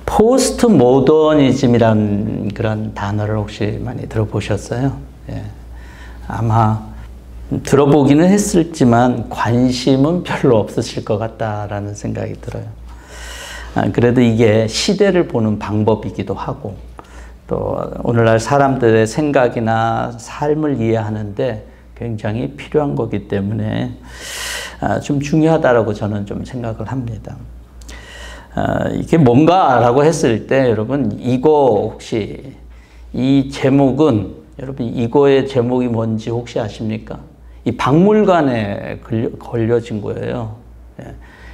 포스트 모더니즘이라는 그런 단어를 혹시 많이 들어보셨어요? 예. 아마 들어보기는 했을지만 관심은 별로 없으실 것 같다라는 생각이 들어요. 그래도 이게 시대를 보는 방법이기도 하고 또 오늘날 사람들의 생각이나 삶을 이해하는데 굉장히 필요한 거기 때문에 좀 중요하다라고 저는 좀 생각을 합니다. 이게 뭔가라고 했을 때 여러분 이거 혹시 이 제목은 여러분 이거의 제목이 뭔지 혹시 아십니까? 이 박물관에 걸려진 거예요.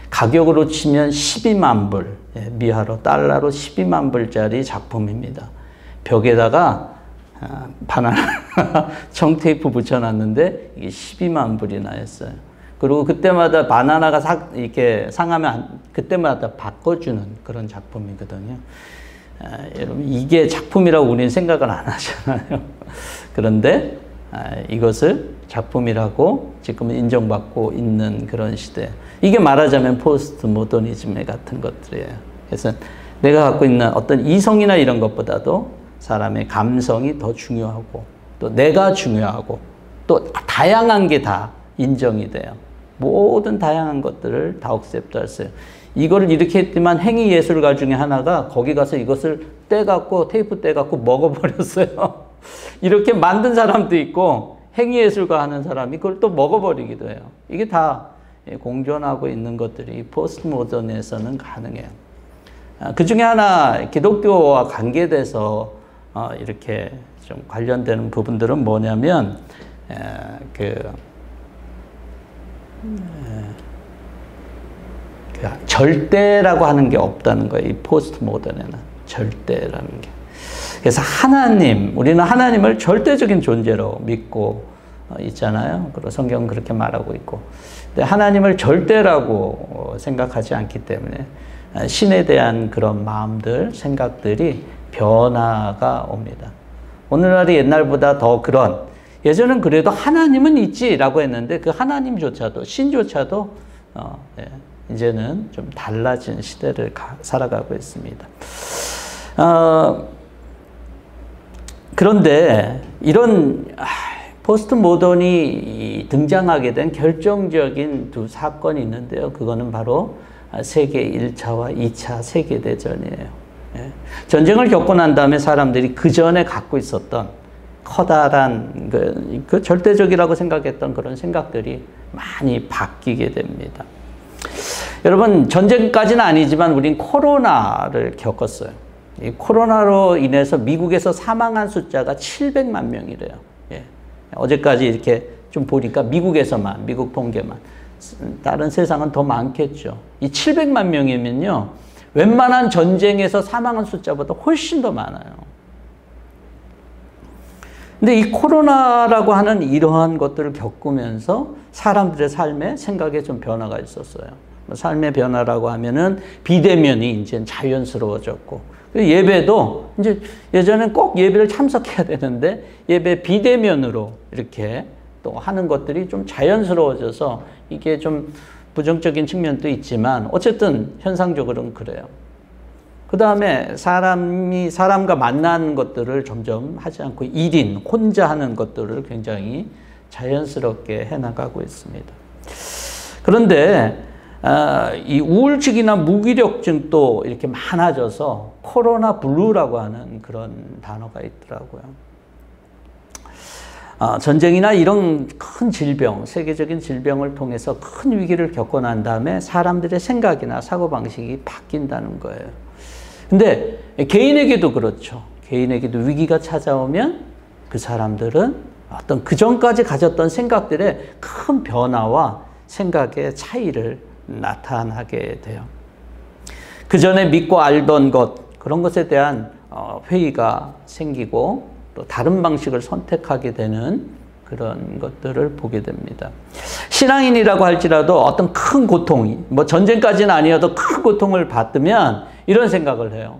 가격으로 치면 12만 불, 미화로 달러로 12만 불짜리 작품입니다. 벽에다가 바나나 청테이프 붙여놨는데 이게 12만 불이나 했어요. 그리고 그때마다 바나나가 이렇게 상하면 그때마다 바꿔주는 그런 작품이거든요. 여러분 이게 작품이라고 우리는 생각을 안 하잖아요. 그런데 이것을 작품이라고 지금은 인정받고 있는 그런 시대. 이게 말하자면 포스트 모더니즘 같은 것들이에요. 그래서 내가 갖고 있는 어떤 이성이나 이런 것보다도 사람의 감성이 더 중요하고 또 내가 중요하고 또 다양한 게 다 인정이 돼요. 모든 다양한 것들을 다 억셉트 했어요. 이거를 이렇게 했지만 행위 예술가 중에 하나가 거기 가서 이것을 떼갖고 테이프 떼갖고 먹어버렸어요. 이렇게 만든 사람도 있고 행위 예술가 하는 사람이 그걸 또 먹어버리기도 해요. 이게 다 공존하고 있는 것들이 포스트 모던에서는 가능해요. 그 중에 하나 기독교와 관계돼서 이렇게 좀 관련되는 부분들은 뭐냐면 절대라고 하는 게 없다는 거예요. 이 포스트 모던에는 절대라는 게. 그래서 우리는 하나님을 절대적인 존재로 믿고 있잖아요. 그리고 성경은 그렇게 말하고 있고. 근데 하나님을 절대라고 생각하지 않기 때문에 신에 대한 그런 마음들, 생각들이 변화가 옵니다. 오늘날이 옛날보다 더 예전엔 그래도 하나님은 있지라고 했는데 그 하나님조차도, 신조차도 이제는 좀 달라진 시대를 살아가고 있습니다. 그런데 이런 포스트 모던이 등장하게 된 결정적인 두 사건이 있는데요. 그거는 바로 세계 1차와 2차 세계대전이에요. 전쟁을 겪고 난 다음에 사람들이 그 전에 갖고 있었던 커다란 그 절대적이라고 생각했던 그런 생각들이 많이 바뀌게 됩니다. 여러분 전쟁까지는 아니지만 우린 코로나를 겪었어요. 이 코로나로 인해서 미국에서 사망한 숫자가 700만 명이래요. 어제까지 이렇게 좀 보니까 미국에서만, 미국 통계만. 다른 세상은 더 많겠죠. 이 700만 명이면요. 웬만한 전쟁에서 사망한 숫자보다 훨씬 더 많아요. 근데 이 코로나라고 하는 이러한 것들을 겪으면서 사람들의 삶에 생각에 좀 변화가 있었어요. 삶의 변화라고 하면은 비대면이 이제 자연스러워졌고, 예배도 이제 예전엔 꼭 예배를 참석해야 되는데 예배 비대면으로 이렇게 또 하는 것들이 좀 자연스러워져서 이게 좀 부정적인 측면도 있지만 어쨌든 현상적으로는 그래요. 그 다음에 사람이 사람과 만나는 것들을 점점 하지 않고 1인 혼자 하는 것들을 굉장히 자연스럽게 해나가고 있습니다. 그런데 이 우울증이나 무기력증도 이렇게 많아져서 코로나 블루라고 하는 그런 단어가 있더라고요. 전쟁이나 이런 큰 질병, 세계적인 질병을 통해서 큰 위기를 겪고 난 다음에 사람들의 생각이나 사고방식이 바뀐다는 거예요. 근데 개인에게도 그렇죠. 개인에게도 위기가 찾아오면 그 사람들은 어떤 그전까지 가졌던 생각들의 큰 변화와 생각의 차이를 나타나게 돼요. 그 전에 믿고 알던 것, 그런 것에 대한 회의가 생기고 또 다른 방식을 선택하게 되는 그런 것들을 보게 됩니다. 신앙인이라고 할지라도 어떤 큰 고통이, 뭐 전쟁까지는 아니어도 큰 고통을 받으면 이런 생각을 해요.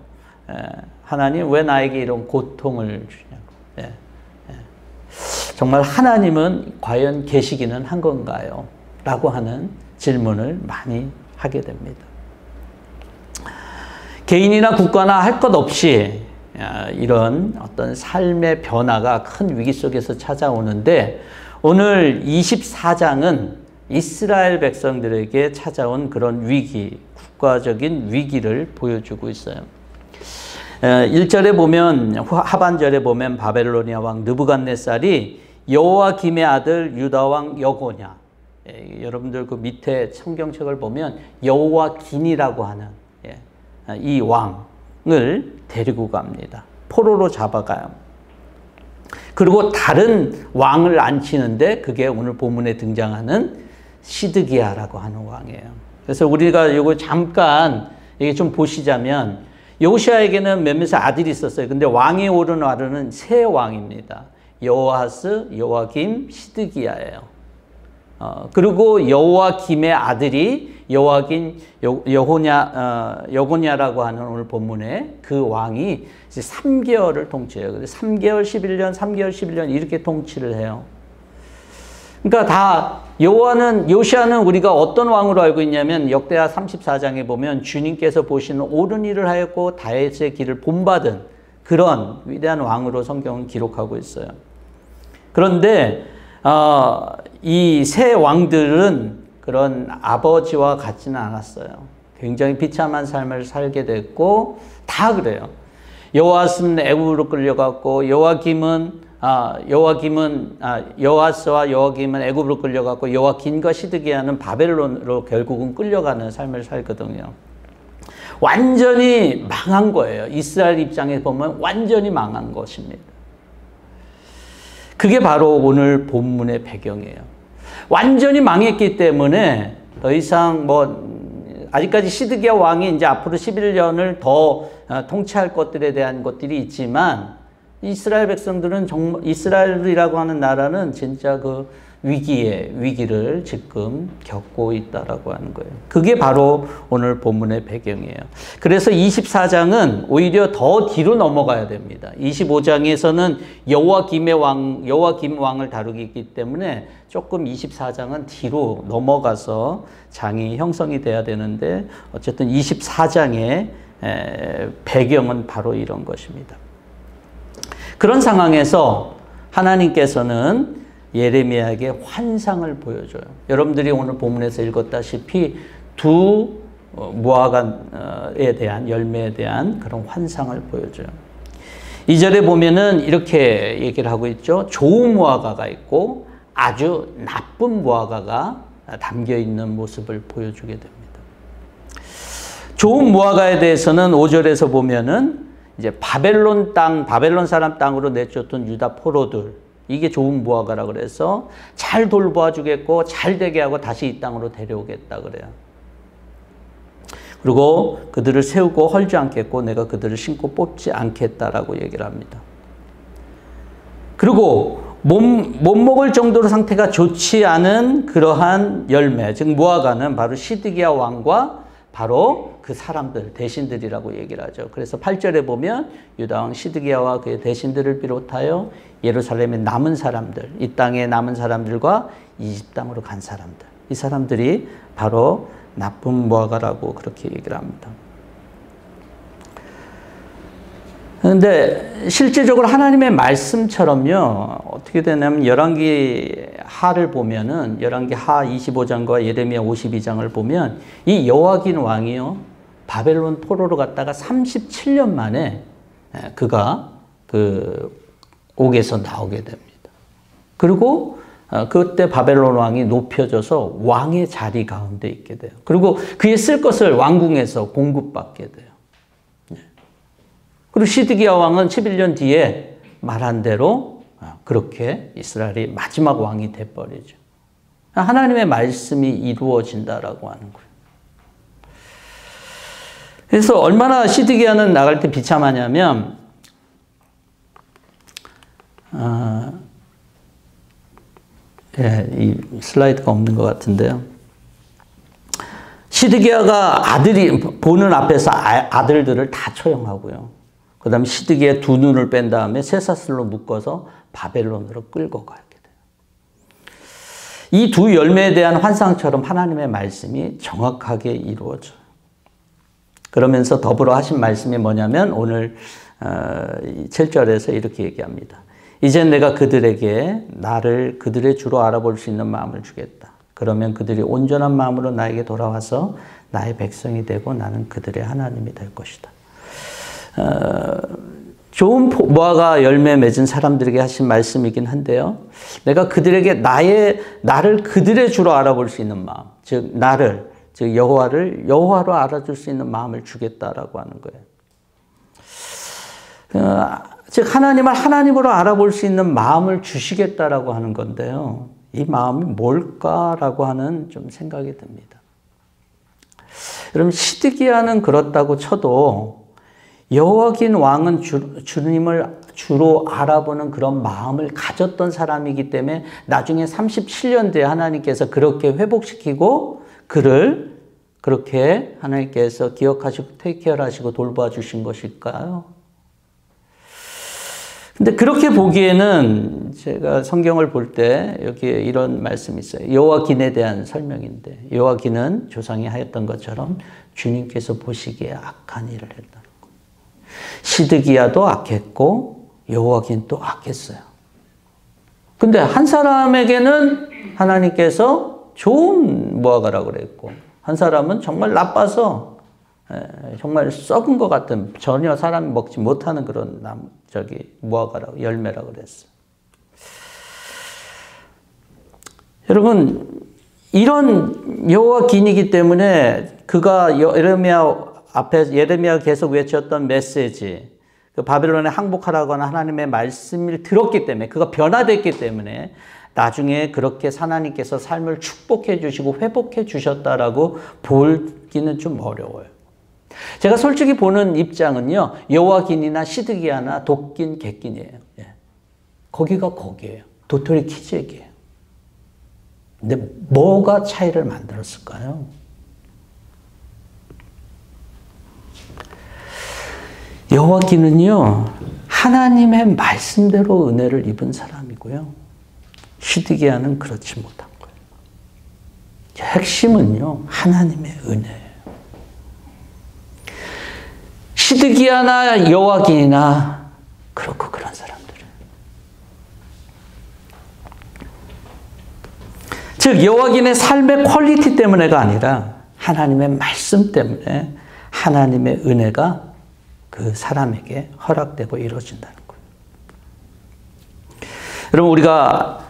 하나님 왜 나에게 이런 고통을 주냐고. 정말 하나님은 과연 계시기는 한 건가요? 라고 하는 질문을 많이 하게 됩니다. 개인이나 국가나 할 것 없이 이런 어떤 삶의 변화가 큰 위기 속에서 찾아오는데 오늘 24장은 이스라엘 백성들에게 찾아온 그런 위기, 국가적인 위기를 보여주고 있어요. 1절에 보면, 하반절에 보면 바벨로니아 왕 느부갓네살이 여호와김의 아들 유다 왕 여고냐, 여러분들 그 밑에 성경책을 보면 여호와긴이라고 하는 이 왕을 데리고 갑니다. 포로로 잡아가요. 그리고 다른 왕을 앉히는데 그게 오늘 본문에 등장하는 시드기야라고 하는 왕이에요. 그래서 우리가 이거 잠깐 이게 좀 보시자면 요시야에게는 몇몇 아들이 있었어요. 근데 왕이 오른 와르는 세 왕입니다. 여호아스, 여호와김, 시드기야예요. 그리고 여호와김의 아들이 여호와긴, 여고냐라고 하는 오늘 본문에 그 왕이 이제 3개월을 통치해요. 그래서 3개월 11년, 3개월 11년 이렇게 통치를 해요. 그러니까 다 요시야는 우리가 어떤 왕으로 알고 있냐면 역대하 34장에 보면 주님께서 보시는 옳은 일을 하였고 다윗의 길을 본받은 그런 위대한 왕으로 성경은 기록하고 있어요. 그런데 이 세 왕들은 그런 아버지와 같지는 않았어요. 굉장히 비참한 삶을 살게 됐고 다 그래요. 여호아스는 애굽으로 끌려갔고 여호아스와 여호와김은 애굽으로 끌려갔고 여호와긴과 시드기야는 바벨론으로 결국은 끌려가는 삶을 살거든요. 완전히 망한 거예요. 이스라엘 입장에 보면 완전히 망한 것입니다. 그게 바로 오늘 본문의 배경이에요. 완전히 망했기 때문에 더 이상 아직까지 시드기야 왕이 이제 앞으로 11년을 더 통치할 것들에 대한 것들이 있지만 이스라엘 백성들은 정말 이스라엘이라고 하는 나라는 진짜 그 위기를 지금 겪고 있다라고 하는 거예요. 그게 바로 오늘 본문의 배경이에요. 그래서 24장은 오히려 더 뒤로 넘어가야 됩니다. 25장에서는 여호와김 왕을 다루기 때문에 조금 24장은 뒤로 넘어가서 장이 형성이 돼야 되는데 어쨌든 24장의 배경은 바로 이런 것입니다. 그런 상황에서 하나님께서는 예레미야에게 환상을 보여줘요. 여러분들이 오늘 본문에서 읽었다시피 두 무화과에 대한 열매에 대한 그런 환상을 보여줘요. 2절에 보면은 이렇게 얘기를 하고 있죠. 좋은 무화과가 있고 아주 나쁜 무화과가 담겨 있는 모습을 보여주게 됩니다. 좋은 무화과에 대해서는 5절에서 보면은 이제 바벨론 사람 땅으로 내쫓던 유다 포로들, 이게 좋은 무화과라 그래서 잘 돌보아 주겠고 잘 되게 하고 다시 이 땅으로 데려오겠다 그래요. 그리고 그들을 세우고 헐지 않겠고 내가 그들을 심고 뽑지 않겠다라고 얘기를 합니다. 그리고 못 먹을 정도로 상태가 좋지 않은 그러한 열매, 즉 무화과는 바로 시드기야 왕과 바로 그 사람들, 대신들이라고 얘기를 하죠. 그래서 8절에 보면 유다 왕 시드기야와 그의 대신들을 비롯하여 예루살렘에 남은 사람들, 이 땅에 남은 사람들과 이집 땅으로 간 사람들, 이 사람들이 바로 나쁜 무화과라고 그렇게 얘기를 합니다. 그런데 실제적으로 하나님의 말씀처럼요, 어떻게 되냐면 열왕기 하를 보면은 열왕기 하 25장과 예레미야 52장을 보면 이 여호와긴 왕이요 바벨론 포로로 갔다가 37년 만에 그가 그 옥에서 나오게 됩니다. 그리고 그때 바벨론 왕이 높여져서 왕의 자리 가운데 있게 돼요. 그리고 그의 쓸 것을 왕궁에서 공급받게 돼요. 그리고 시드기야 왕은 11년 뒤에 말한 대로 그렇게 이스라엘이 마지막 왕이 돼버리죠. 하나님의 말씀이 이루어진다라고 하는 거예요. 그래서 얼마나 시드기야는 나갈 때 비참하냐면 이 슬라이드가 없는 것 같은데요. 시드기야가 보는 앞에서 아들들을 다 처형하고요. 그 다음에 시드기야의 두 눈을 뺀 다음에 쇠사슬로 묶어서 바벨론으로 끌고 가게 돼요. 이 두 열매에 대한 환상처럼 하나님의 말씀이 정확하게 이루어져요. 그러면서 더불어 하신 말씀이 뭐냐면 오늘 7절에서 이렇게 얘기합니다. 이제 내가 그들에게 나를 그들의 주로 알아볼 수 있는 마음을 주겠다. 그러면 그들이 온전한 마음으로 나에게 돌아와서 나의 백성이 되고 나는 그들의 하나님이 될 것이다. 좋은 무화과 열매 맺은 사람들에게 하신 말씀이긴 한데요. 내가 그들에게 나를 그들의 주로 알아볼 수 있는 마음, 즉 나를, 즉 여호와를 여호와로 알아줄 수 있는 마음을 주겠다라고 하는 거예요. 즉 하나님을 하나님으로 알아볼 수 있는 마음을 주시겠다라고 하는 건데요. 이 마음이 뭘까라고 하는 좀 생각이 듭니다. 여러분 시드기야는 그렇다고 쳐도 여호와긴 왕은 주님을 주로 알아보는 그런 마음을 가졌던 사람이기 때문에 나중에 37년 뒤에 하나님께서 그렇게 회복시키고 그를 그렇게 하나님께서 기억하시고 테이크케어 하시고 돌봐 주신 것일까요? 근데 그렇게 보기에는 제가 성경을 볼 때 여기에 이런 말씀이 있어요. 여호와긴에 대한 설명인데 여호와긴은 조상이 하였던 것처럼 주님께서 보시기에 악한 일을 했다는 거예요. 시드기야도 악했고 여호와긴도 악했어요. 근데 한 사람에게는 하나님께서 좋은 무화과라고 그랬고 한 사람은 정말 나빠서 정말 썩은 것 같은 전혀 사람이 먹지 못하는 그런 무화과라고 열매라고 그랬어요. 여러분 이런 여호와긴이기 때문에 그가 예레미야가 계속 외쳤던 메시지, 그 바벨론에 항복하라고 하는 하나님의 말씀을 들었기 때문에 그가 변화됐기 때문에 나중에 그렇게 하나님께서 삶을 축복해 주시고 회복해 주셨다라고 보기는 좀 어려워요. 제가 솔직히 보는 입장은요, 여호와긴이나 시드기야나 독긴, 객긴이에요. 거기가 거기에요. 도토리 키재기예요. 근데 뭐가 차이를 만들었을까요? 여호와긴은요, 하나님의 말씀대로 은혜를 입은 사람이고요. 시드기야는 그렇지 못한 거예요. 핵심은요, 하나님의 은혜예요. 시드기야나 여호와긴이나 그렇고 그런 사람들은. 즉 여호와긴의 삶의 퀄리티 때문에가 아니라 하나님의 말씀 때문에 하나님의 은혜가 그 사람에게 허락되고 이루어진다는 거예요. 여러분 우리가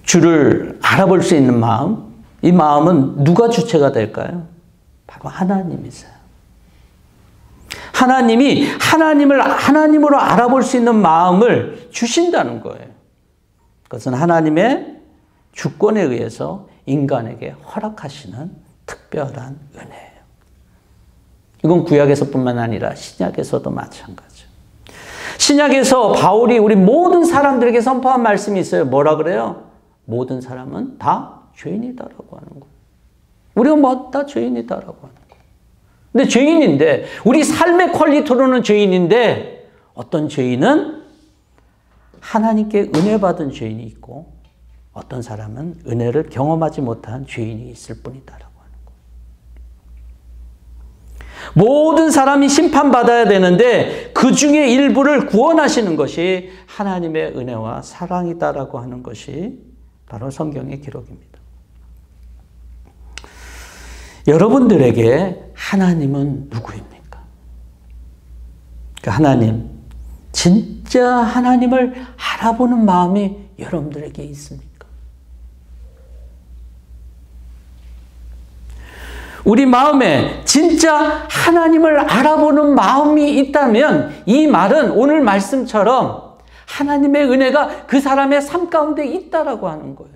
주를 알아볼 수 있는 마음, 이 마음은 누가 주체가 될까요? 바로 하나님이세요. 하나님이 하나님을 하나님으로 알아볼 수 있는 마음을 주신다는 거예요. 그것은 하나님의 주권에 의해서 인간에게 허락하시는 특별한 은혜예요. 이건 구약에서뿐만 아니라 신약에서도 마찬가지예요. 신약에서 바울이 우리 모든 사람들에게 선포한 말씀이 있어요. 뭐라 그래요? 모든 사람은 다 죄인이다라고 하는 거예요. 우리가 뭐 다 죄인이다라고 하는 거예요. 근데 죄인인데, 우리 삶의 퀄리티로는 죄인인데, 어떤 죄인은 하나님께 은혜 받은 죄인이 있고, 어떤 사람은 은혜를 경험하지 못한 죄인이 있을 뿐이다라고 하는 거예요. 모든 사람이 심판받아야 되는데, 그 중에 일부를 구원하시는 것이 하나님의 은혜와 사랑이다라고 하는 것이 바로 성경의 기록입니다. 여러분들에게 하나님은 누구입니까? 하나님, 진짜 하나님을 알아보는 마음이 여러분들에게 있습니까? 우리 마음에 진짜 하나님을 알아보는 마음이 있다면 이 말은 오늘 말씀처럼 하나님의 은혜가 그 사람의 삶 가운데 있다라고 하는 거예요.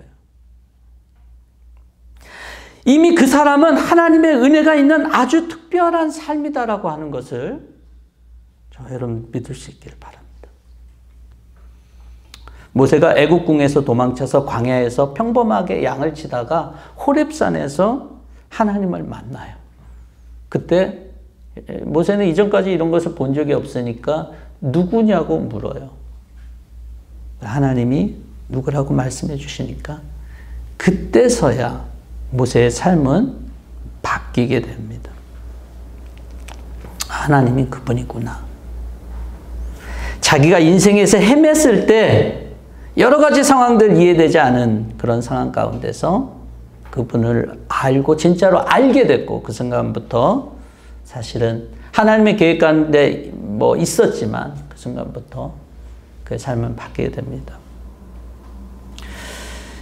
이미 그 사람은 하나님의 은혜가 있는 아주 특별한 삶이다라고 하는 것을 여러분 믿을 수 있기를 바랍니다. 모세가 애국궁에서 도망쳐서 광야에서 평범하게 양을 치다가 호렙산에서 하나님을 만나요. 그때 모세는 이전까지 이런 것을 본 적이 없으니까 누구냐고 물어요. 하나님이 누구라고 말씀해 주시니까 그때서야 모세의 삶은 바뀌게 됩니다. 하나님이 그분이구나. 자기가 인생에서 헤맸을 때 여러 가지 상황들 이해되지 않은 그런 상황 가운데서 그분을 알고 진짜로 알게 됐고 그 순간부터 사실은 하나님의 계획 가운데 뭐 있었지만 그 순간부터 그의 삶은 바뀌게 됩니다.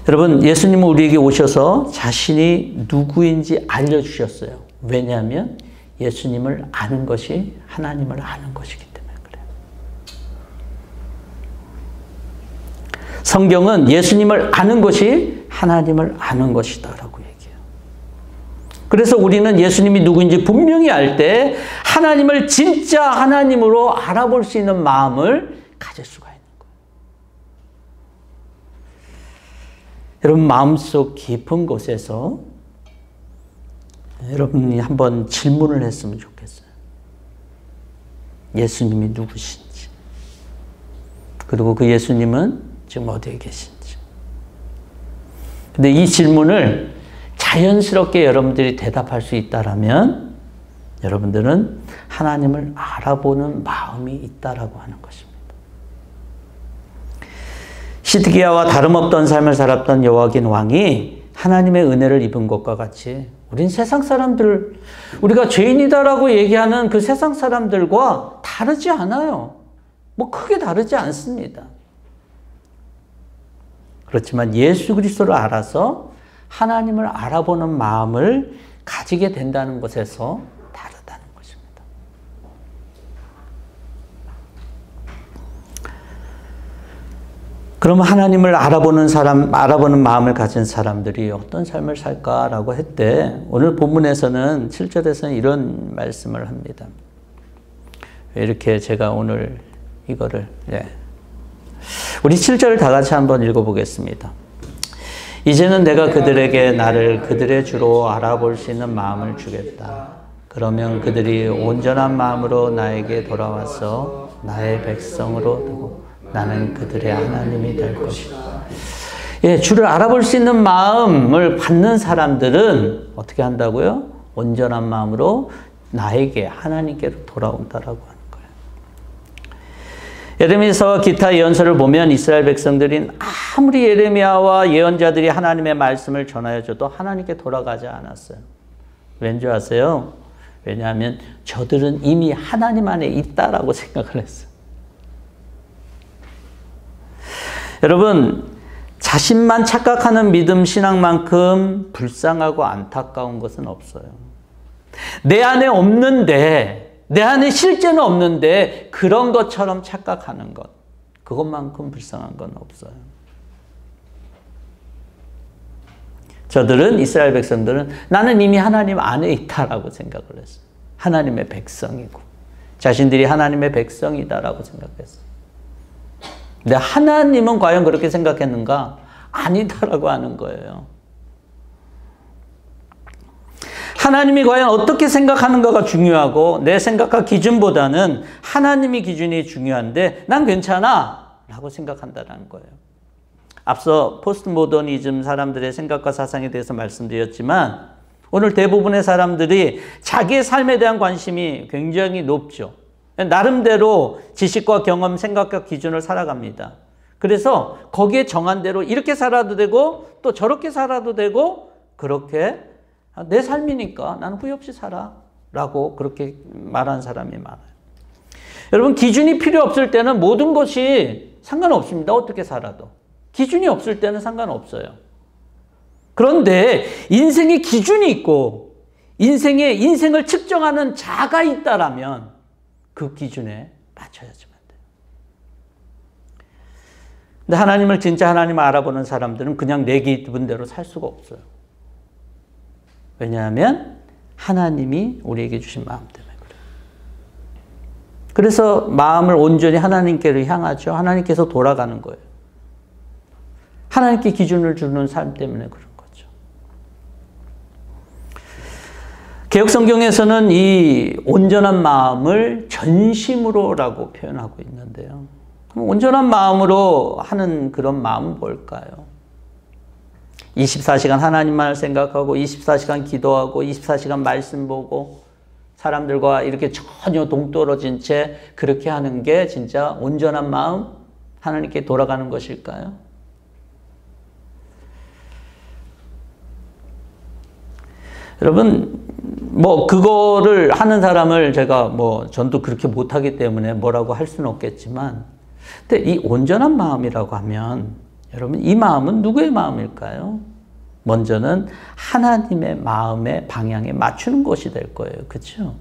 여러분, 예수님은 우리에게 오셔서 자신이 누구인지 알려주셨어요. 왜냐하면 예수님을 아는 것이 하나님을 아는 것이기 때문에 그래요. 성경은 예수님을 아는 것이 하나님을 아는 것이다 라고 얘기해요. 그래서 우리는 예수님이 누구인지 분명히 알 때 하나님을 진짜 하나님으로 알아볼 수 있는 마음을 가질 수가 있는 거예요. 여러분, 마음속 깊은 곳에서 여러분이 한번 질문을 했으면 좋겠어요. 예수님이 누구신지, 그리고 그 예수님은 지금 어디에 계신지. 근데 이 질문을 자연스럽게 여러분들이 대답할 수 있다라면 여러분들은 하나님을 알아보는 마음이 있다라고 하는 것입니다. 시드기야와 다름없던 삶을 살았던 여호와긴 왕이 하나님의 은혜를 입은 것과 같이 우린 세상 사람들, 우리가 죄인이다라고 얘기하는 그 세상 사람들과 다르지 않아요. 뭐 크게 다르지 않습니다. 그렇지만 예수 그리스도를 알아서 하나님을 알아보는 마음을 가지게 된다는 것에서 다르다는 것입니다. 그러면 하나님을 알아보는 마음을 가진 사람들이 어떤 삶을 살까라고 했대. 오늘 본문에서는 7절에서는 이런 말씀을 합니다. 이렇게 제가 오늘 이거를, 우리 7절을 다 같이 한번 읽어보겠습니다. 이제는 내가 그들에게 나를 그들의 주로 알아볼 수 있는 마음을 주겠다. 그러면 그들이 온전한 마음으로 나에게 돌아와서 나의 백성으로 되고 나는 그들의 하나님이 될 것이다. 주를 알아볼 수 있는 마음을 받는 사람들은 어떻게 한다고요? 온전한 마음으로 나에게, 하나님께로 돌아온다라고 하는 거예요. 예레미야서 기타 예언서를 보면 이스라엘 백성들이 아무리 예레미야와 예언자들이 하나님의 말씀을 전하여줘도 하나님께 돌아가지 않았어요. 왠지 아세요? 왜냐하면 저들은 이미 하나님 안에 있다라고 생각을 했어요. 여러분, 자신만 착각하는 믿음 신앙만큼 불쌍하고 안타까운 것은 없어요. 내 안에 없는데, 내 안에 실제는 없는데 그런 것처럼 착각하는 것, 그것만큼 불쌍한 건 없어요. 저들은, 이스라엘 백성들은 나는 이미 하나님 안에 있다라고 생각을 했어요. 하나님의 백성이고 자신들이 하나님의 백성이다라고 생각했어요. 근데 하나님은 과연 그렇게 생각했는가? 아니다라고 하는 거예요. 하나님이 과연 어떻게 생각하는가가 중요하고 내 생각과 기준보다는 하나님의 기준이 중요한데 난 괜찮아 라고 생각한다는 거예요. 앞서 포스트 모더니즘 사람들의 생각과 사상에 대해서 말씀드렸지만 오늘 대부분의 사람들이 자기의 삶에 대한 관심이 굉장히 높죠. 나름대로 지식과 경험, 생각과 기준을 살아갑니다. 그래서 거기에 정한 대로 이렇게 살아도 되고 또 저렇게 살아도 되고 그렇게 내 삶이니까 나는 후회 없이 살아 라고 그렇게 말하는 사람이 많아요. 여러분, 기준이 필요 없을 때는 모든 것이 상관없습니다. 어떻게 살아도. 기준이 없을 때는 상관없어요. 그런데 인생의 기준이 있고 인생을 측정하는 자가 있다라면 그 기준에 맞춰야지만 돼요. 근데 하나님을 진짜 하나님을 알아보는 사람들은 그냥 내 기분대로 살 수가 없어요. 왜냐하면 하나님이 우리에게 주신 마음 때문에 그래요. 그래서 마음을 온전히 하나님께로 향하죠. 하나님께서 돌아가는 거예요. 하나님께 기준을 주는 삶 때문에 그런 거죠. 개역성경에서는 이 온전한 마음을 전심으로라고 표현하고 있는데요. 그럼 온전한 마음으로 하는 그런 마음은 뭘까요? 24시간 하나님만을 생각하고 24시간 기도하고 24시간 말씀 보고 사람들과 이렇게 전혀 동떨어진 채 그렇게 하는 게 진짜 온전한 마음, 하나님께 돌아가는 것일까요? 여러분, 뭐 그거를 하는 사람을 제가 뭐 전도 그렇게 못하기 때문에 뭐라고 할 수는 없겠지만, 근데 이 온전한 마음이라고 하면 여러분, 이 마음은 누구의 마음일까요? 먼저는 하나님의 마음의 방향에 맞추는 것이 될 거예요. 그렇죠?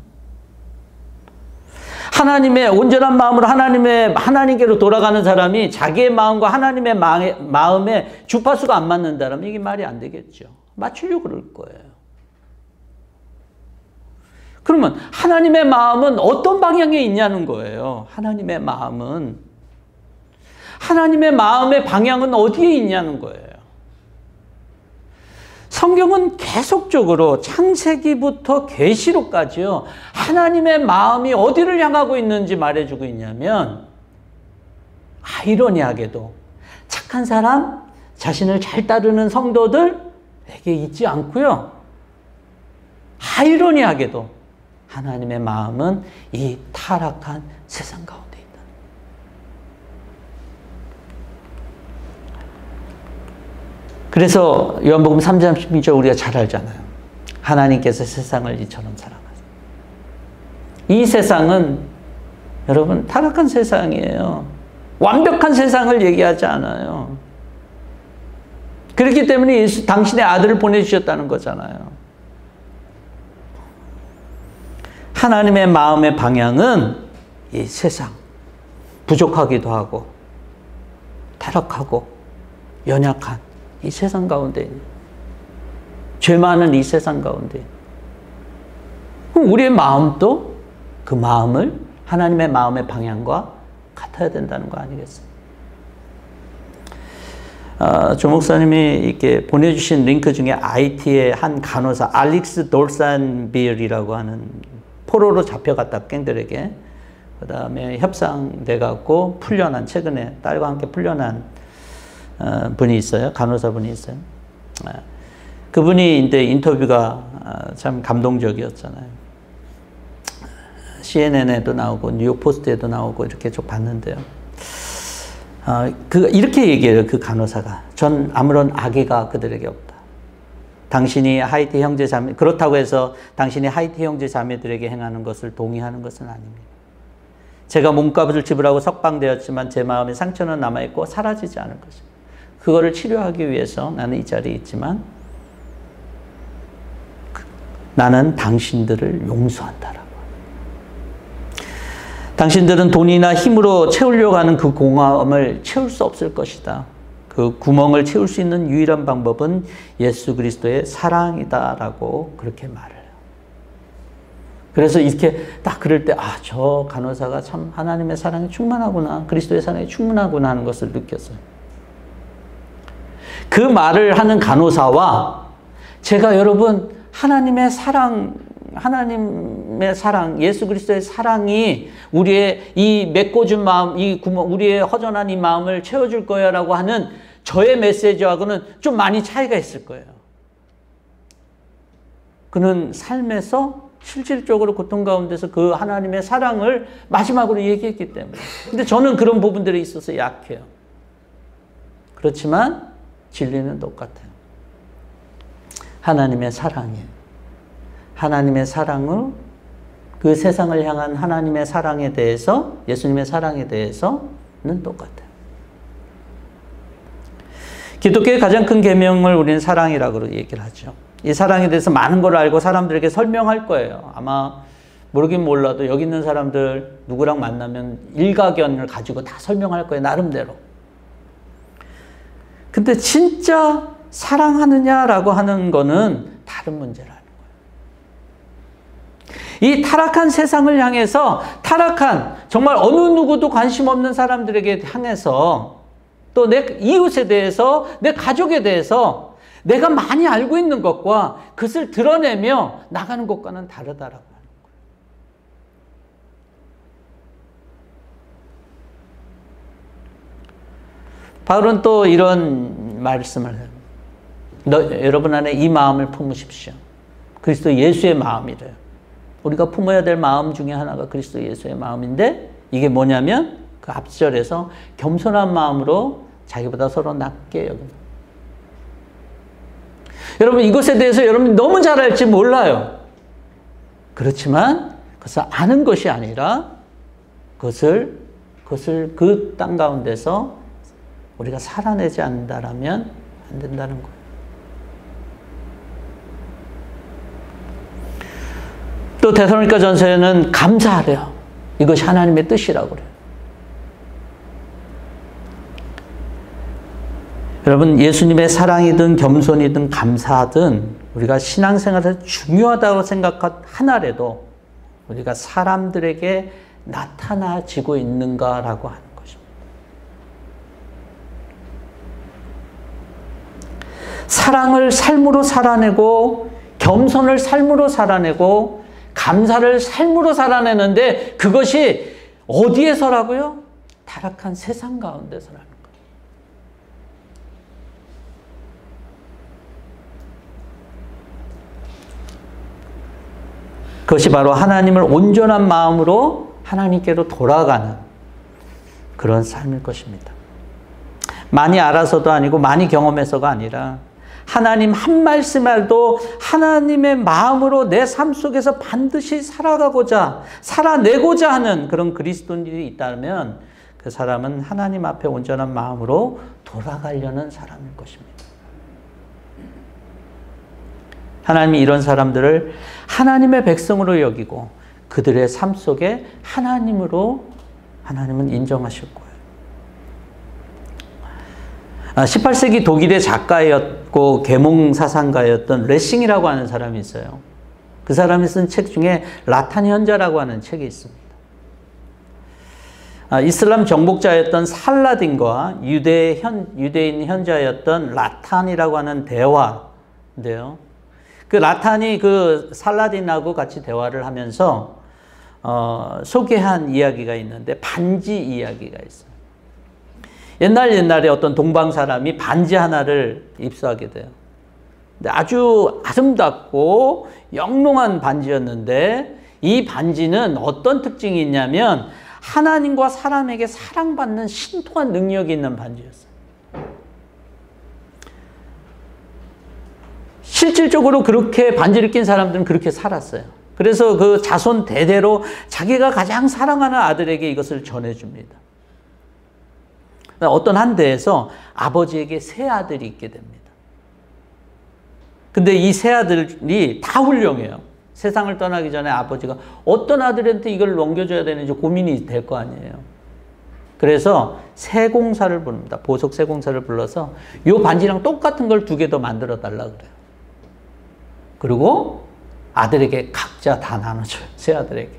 하나님의 온전한 마음으로 하나님께로 돌아가는 사람이 자기의 마음과 하나님의 마음의 주파수가 안 맞는다면 이게 말이 안 되겠죠. 맞추려고 그럴 거예요. 그러면 하나님의 마음은 어떤 방향에 있냐는 거예요. 하나님의 마음의 방향은 어디에 있냐는 거예요. 성경은 계속적으로 창세기부터 계시록까지요, 하나님의 마음이 어디를 향하고 있는지 말해주고 있냐면, 아이러니하게도 착한 사람, 자신을 잘 따르는 성도들에게 있지 않고요, 아이러니하게도 하나님의 마음은 이 타락한 세상 가운데 있다. 그래서 요한복음 3장 16절 우리가 잘 알잖아요. 하나님께서 세상을 이처럼 사랑하셨다. 이 세상은 여러분 타락한 세상이에요. 완벽한 세상을 얘기하지 않아요. 그렇기 때문에 예수 당신의 아들을 보내주셨다는 거잖아요. 하나님의 마음의 방향은 이 세상, 부족하기도 하고 타락하고 연약한 이 세상 가운데, 죄 많은 이 세상 가운데, 그럼 우리의 마음도 그 마음을 하나님의 마음의 방향과 같아야 된다는 거 아니겠어요? 조 목사님이 이렇게 보내주신 링크 중에 IT의 한 간호사 알릭스 돌산빌이라고 하는, 포로로 잡혀갔다 갱들에게, 그 다음에 협상돼갖고 풀려난, 최근에 딸과 함께 풀려난 분이 있어요. 간호사 분이 있어요. 그분이 이제 인터뷰가 참 감동적이었잖아요. CNN에도 나오고 뉴욕 포스트에도 나오고 이렇게 쭉 봤는데요. 이렇게 얘기해요. 그 간호사가. 전 아무런 악의가 그들에게 없다. 당신이 하이티 형제 자매, 그렇다고 해서 당신이 하이티 형제 자매들에게 행하는 것을 동의하는 것은 아닙니다. 제가 몸값을 지불하고 석방되었지만 제 마음에 상처는 남아있고 사라지지 않을 것입니다. 그거를 치료하기 위해서 나는 이 자리에 있지만 나는 당신들을 용서한다라고. 당신들은 돈이나 힘으로 채우려고 하는 그 공허함을 채울 수 없을 것이다. 그 구멍을 채울 수 있는 유일한 방법은 예수 그리스도의 사랑이다라고 그렇게 말을 해요. 그래서 이렇게 딱 그럴 때, 저 간호사가 참 하나님의 사랑이 충만하구나, 그리스도의 사랑이 충만하구나 하는 것을 느꼈어요. 그 말을 하는 간호사와 제가 여러분 하나님의 사랑, 예수 그리스도의 사랑이 우리의 이 메꿔준 마음, 이 구멍, 우리의 허전한 이 마음을 채워줄 거야 라고 하는 저의 메시지하고는 좀 많이 차이가 있을 거예요. 그는 삶에서 실질적으로 고통 가운데서 그 하나님의 사랑을 마지막으로 얘기했기 때문에. 근데 저는 그런 부분들에 있어서 약해요. 그렇지만 진리는 똑같아요. 하나님의 사랑이에요. 하나님의 사랑을, 그 세상을 향한 하나님의 사랑에 대해서, 예수님의 사랑에 대해서는 똑같아요. 기독교의 가장 큰 계명을 우리는 사랑이라고 얘기를 하죠. 이 사랑에 대해서 많은 걸 알고 사람들에게 설명할 거예요. 아마 모르긴 몰라도 여기 있는 사람들 누구랑 만나면 일가견을 가지고 다 설명할 거예요. 나름대로. 근데 진짜 사랑하느냐라고 하는 거는 다른 문제라는 거예요. 이 타락한 세상을 향해서, 타락한 정말 어느 누구도 관심 없는 사람들에게 향해서, 또 내 이웃에 대해서, 내 가족에 대해서 내가 많이 알고 있는 것과 그것을 드러내며 나가는 것과는 다르다라고 하는 거예요. 바울은 또 이런 말씀을 해요. 여러분 안에 이 마음을 품으십시오. 그리스도 예수의 마음이래요. 우리가 품어야 될 마음 중에 하나가 그리스도 예수의 마음인데 이게 뭐냐면 그 앞절에서 겸손한 마음으로 자기보다 서로 낮게 여기는. 여러분 이것에 대해서 여러분이 너무 잘 알지 몰라요. 그렇지만 그것을 아는 것이 아니라 그것을 그 땅 가운데서 우리가 살아내지 않는다라면 안 된다는 거예요. 또 데살로니가 전서에는 감사하래요. 이것이 하나님의 뜻이라고 그래요. 여러분 예수님의 사랑이든 겸손이든 감사하든 우리가 신앙생활에서 중요하다고 생각한 하나라도 우리가 사람들에게 나타나지고 있는가라고 하는 것입니다. 사랑을 삶으로 살아내고 겸손을 삶으로 살아내고 감사를 삶으로 살아내는데 그것이 어디에서라고요? 타락한 세상 가운데서라는 거예요. 그것이 바로 하나님을 온전한 마음으로 하나님께로 돌아가는 그런 삶일 것입니다. 많이 알아서도 아니고 많이 경험해서가 아니라 하나님 한 말씀에도 하나님의 마음으로 내 삶 속에서 반드시 살아가고자 살아내고자 하는 그런 그리스도인들이 있다면 그 사람은 하나님 앞에 온전한 마음으로 돌아가려는 사람일 것입니다. 하나님이 이런 사람들을 하나님의 백성으로 여기고 그들의 삶 속에 하나님은 인정하실 거예요. 18세기 독일의 작가였고 계몽사상가였던 레싱이라고 하는 사람이 있어요. 그 사람이 쓴 책 중에 라탄 현자라고 하는 책이 있습니다. 이슬람 정복자였던 살라딘과 유대인 현자였던 라탄이라고 하는 대화인데요. 그 라탄이 그 살라딘하고 같이 대화를 하면서 소개한 이야기가 있는데 반지 이야기가 있어요. 옛날에 어떤 동방 사람이 반지 하나를 입수하게 돼요. 근데 아주 아름답고 영롱한 반지였는데 이 반지는 어떤 특징이 있냐면 하나님과 사람에게 사랑받는 신통한 능력이 있는 반지였어요. 실질적으로 그렇게 반지를 낀 사람들은 그렇게 살았어요. 그래서 그 자손 대대로 자기가 가장 사랑하는 아들에게 이것을 전해줍니다. 어떤 한 대에서 아버지에게 세 아들이 있게 됩니다. 근데 이 세 아들이 다 훌륭해요. 세상을 떠나기 전에 아버지가 어떤 아들한테 이걸 넘겨줘야 되는지 고민이 될 거 아니에요. 그래서 세공사를 부릅니다. 보석 세공사를 불러서 이 반지랑 똑같은 걸 2개 더 만들어 달라 그래요. 그리고 아들에게 각자 다 나눠줘요. 세 아들에게.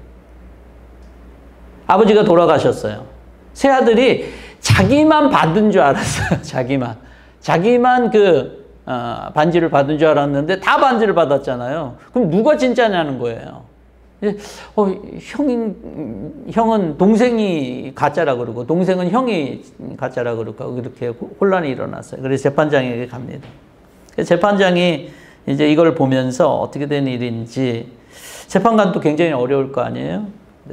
아버지가 돌아가셨어요. 세 아들이 자기만 받은 줄 알았어요. 자기만 그 반지를 받은 줄 알았는데 다 반지를 받았잖아요. 그럼 누가 진짜냐는 거예요. 형은 동생이 가짜라 그러고 동생은 형이 가짜라 그러고 이렇게 혼란이 일어났어요. 그래서 재판장에게 갑니다. 재판장이 이제 이걸 보면서 어떻게 된 일인지 재판관도 굉장히 어려울 거 아니에요.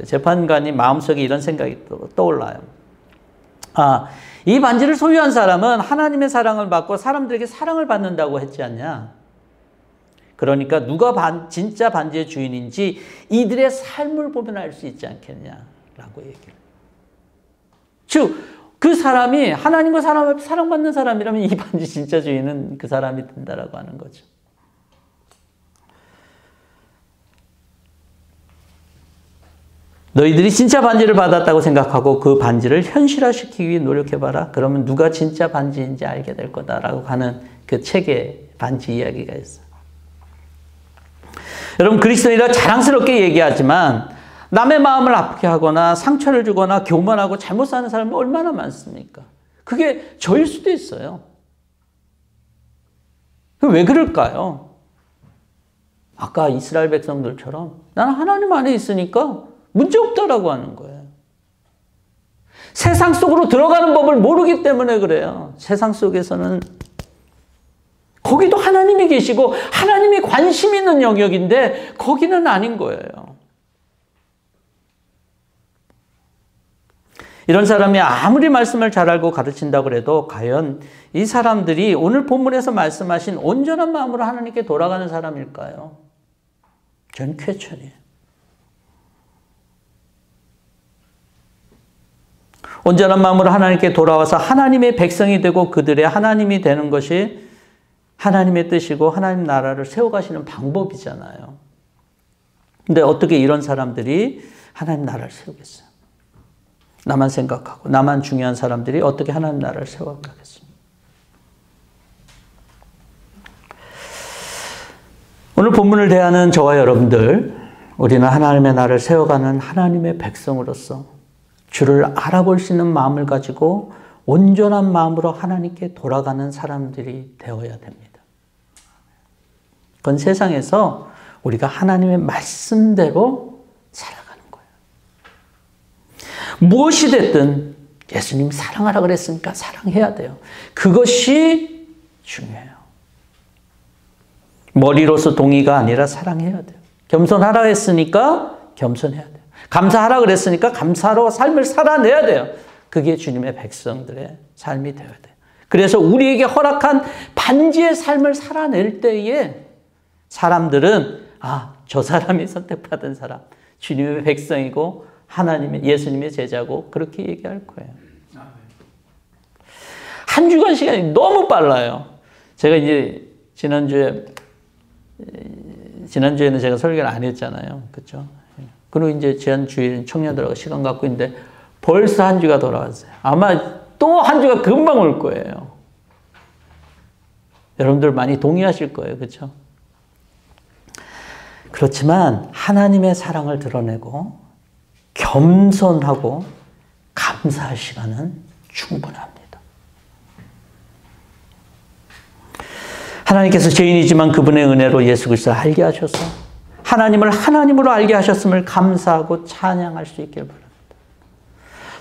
재판관이 마음속에 이런 생각이 떠올라요. 이 반지를 소유한 사람은 하나님의 사랑을 받고 사람들에게 사랑을 받는다고 했지 않냐. 그러니까 누가 진짜 반지의 주인인지 이들의 삶을 보면 알 수 있지 않겠냐라고 얘기를. 즉, 그 사람이 하나님과 사랑받는 사람이라면 이 반지 진짜 주인은 그 사람이 된다라고 하는 거죠. 너희들이 진짜 반지를 받았다고 생각하고 그 반지를 현실화시키기 위해 노력해봐라. 그러면 누가 진짜 반지인지 알게 될 거다라고 하는 그 책에 반지 이야기가 있어요. 여러분 그리스도인이라 자랑스럽게 얘기하지만 남의 마음을 아프게 하거나 상처를 주거나 교만하고 잘못 사는 사람이 얼마나 많습니까? 그게 저일 수도 있어요. 왜 그럴까요? 아까 이스라엘 백성들처럼 나는 하나님 안에 있으니까 문제없다라고 하는 거예요. 세상 속으로 들어가는 법을 모르기 때문에 그래요. 세상 속에서는 거기도 하나님이 계시고 하나님이 관심 있는 영역인데 거기는 아닌 거예요. 이런 사람이 아무리 말씀을 잘 알고 가르친다고 해도 과연 이 사람들이 오늘 본문에서 말씀하신 온전한 마음으로 하나님께 돌아가는 사람일까요? 전 쾌천이에요. 온전한 마음으로 하나님께 돌아와서 하나님의 백성이 되고 그들의 하나님이 되는 것이 하나님의 뜻이고 하나님 나라를 세워가시는 방법이잖아요. 근데 어떻게 이런 사람들이 하나님 나라를 세우겠어요? 나만 생각하고 나만 중요한 사람들이 어떻게 하나님 나라를 세워가겠어요? 오늘 본문을 대하는 저와 여러분들, 우리는 하나님의 나라를 세워가는 하나님의 백성으로서 주를 알아볼 수 있는 마음을 가지고 온전한 마음으로 하나님께 돌아가는 사람들이 되어야 됩니다. 그건 세상에서 우리가 하나님의 말씀대로 살아가는 거예요. 무엇이 됐든 예수님이 사랑하라 그랬으니까 사랑해야 돼요. 그것이 중요해요. 머리로서 동의가 아니라 사랑해야 돼요. 겸손하라 했으니까 겸손해야 돼요. 감사하라 그랬으니까 감사로 삶을 살아내야 돼요. 그게 주님의 백성들의 삶이 되어야 돼요. 그래서 우리에게 허락한 반지의 삶을 살아낼 때에 사람들은 저 사람이 선택받은 사람, 주님의 백성이고 하나님의 예수님의 제자고 그렇게 얘기할 거예요. 한 주간 시간이 너무 빨라요. 제가 이제 지난주에는 제가 설교를 안 했잖아요. 그렇죠? 그리고 이제 지난주에 청년들하고 시간 갖고 있는데 벌써 한 주가 돌아왔어요. 아마 또 한 주가 금방 올 거예요. 여러분들 많이 동의하실 거예요. 그렇죠? 그렇지만 하나님의 사랑을 드러내고 겸손하고 감사할 시간은 충분합니다. 하나님께서 죄인이지만 그분의 은혜로 예수 그리스도를 알게 하셔서 하나님을 하나님으로 알게 하셨음을 감사하고 찬양할 수 있기를 바랍니다.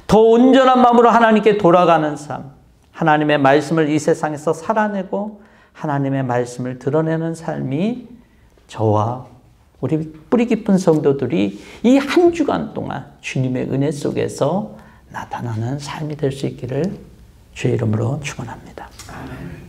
더 온전한 마음으로 하나님께 돌아가는 삶, 하나님의 말씀을 이 세상에서 살아내고 하나님의 말씀을 드러내는 삶이 저와 우리 뿌리 깊은 성도들이 이 한 주간 동안 주님의 은혜 속에서 나타나는 삶이 될 수 있기를 주의 이름으로 축원합니다. 아멘.